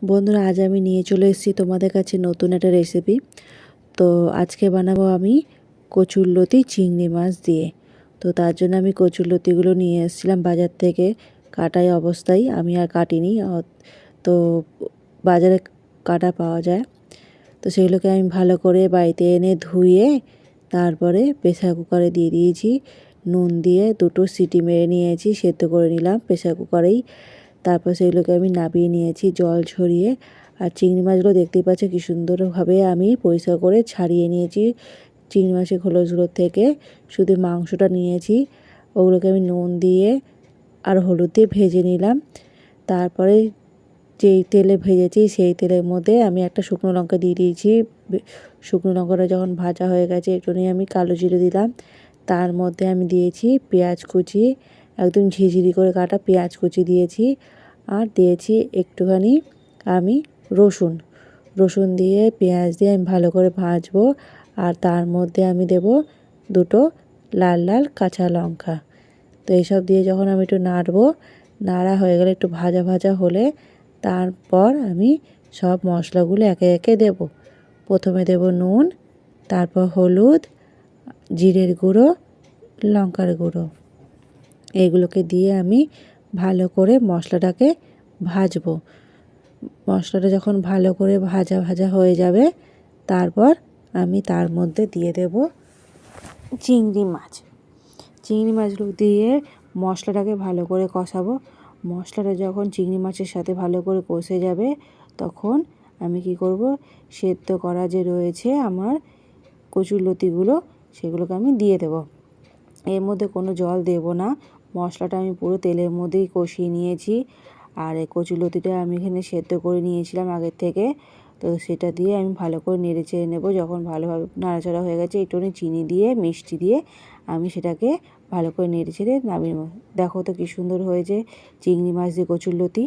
বন্ধুরা, আজ আমি নিয়ে চলে এসেছি তোমাদের কাছে নতুন একটা রেসিপি। তো আজকে বানাবো আমি কচুরলতি চিংড়ি মাছ দিয়ে। তো তার জন্য আমি কচুরলতিগুলো নিয়ে এসেছিলাম বাজার থেকে, কাটাই অবস্থায়, আমি আর কাটিনি। তো বাজারে কাটা পাওয়া যায়। তো সেগুলোকে আমি ভালো করে বাড়িতে এনে ধুয়ে তারপরে প্রেসার কুকারে দিয়ে দিয়েছি। নুন দিয়ে 2টো সিটি মেরে নিয়েছি, সেদ্ধ করে নিলাম প্রেসার কুকারেই। তারপর সেগুলোকে আমি নামিয়ে নিয়েছি জল ঝরিয়ে। আর চিংড়ি মাছগুলো দেখতেই পাচ্ছ কি সুন্দরভাবে আমি পরিষ্কার করে ছাড়িয়ে নিয়েছি চিংড়ি মাছের খোলসগুলোর থেকে। শুধু মাংসটা নিয়েছি, ওগুলোকে আমি নুন দিয়ে আর হলুদ দিয়ে ভেজে নিলাম। তারপরে যেই তেলে ভেজেছি সেই তেলের মধ্যে আমি একটা শুকনো লঙ্কা দিয়ে দিয়েছি। শুকনো লঙ্কাটা যখন ভাজা হয়ে গেছে একটুখানি আমি কালো জিরে দিলাম। তার মধ্যে আমি দিয়েছি পেঁয়াজ কুচি, একদম ঝিঝিরি করে কাটা পেঁয়াজ কুচি দিয়েছি। আর দিয়েছি একটুখানি আমি রসুন দিয়ে পেঁয়াজ দিয়ে আমি ভালো করে ভাজবো। আর তার মধ্যে আমি দেব 2টো লাল লাল কাঁচা লঙ্কা। তো এইসব দিয়ে যখন আমি একটু নাড়বো, নাড়া হয়ে গেলে একটু ভাজা ভাজা হলে তারপর আমি সব মশলাগুলো একে একে দেব। প্রথমে দেব নুন, তারপর হলুদ, জিরের গুঁড়ো, লঙ্কার গুঁড়ো। এগুলোকে দিয়ে আমি ভালো করে মশলাটাকে ভাজবো। মশলাটা যখন ভালো করে ভাজা ভাজা হয়ে যাবে, তারপর আমি তার মধ্যে দিয়ে দেব চিংড়ি মাছগুলো দিয়ে মশলাটাকে ভালো করে কষাবো। মশলাটা যখন চিংড়ি মাছের সাথে ভালো করে কষে যাবে, তখন আমি কি করব, সেদ্ধ করা যে রয়েছে আমার কচুরলতিগুলো, সেগুলোকে আমি দিয়ে দেব। এর মধ্যে কোনো জল দেব না। মশলাটা আমি পুরো তেলের মধ্যেই কষিয়ে নিয়েছি। আর এই কচুরলতিটা আমি এখানে সেদ্ধ করে নিয়েছিলাম আগের থেকে। তো সেটা দিয়ে আমি ভালো করে নেড়ে চেড়ে নেবো। যখন ভালোভাবে নাড়াচাড়া হয়ে গেছে, একটুখানি চিনি দিয়ে মিষ্টি দিয়ে আমি সেটাকে ভালো করে নেড়ে চেড়ে নামিয়ে নেব। দেখো তো কী সুন্দর হয়েছে চিংড়ি মাছ দিয়ে কচুরলতি।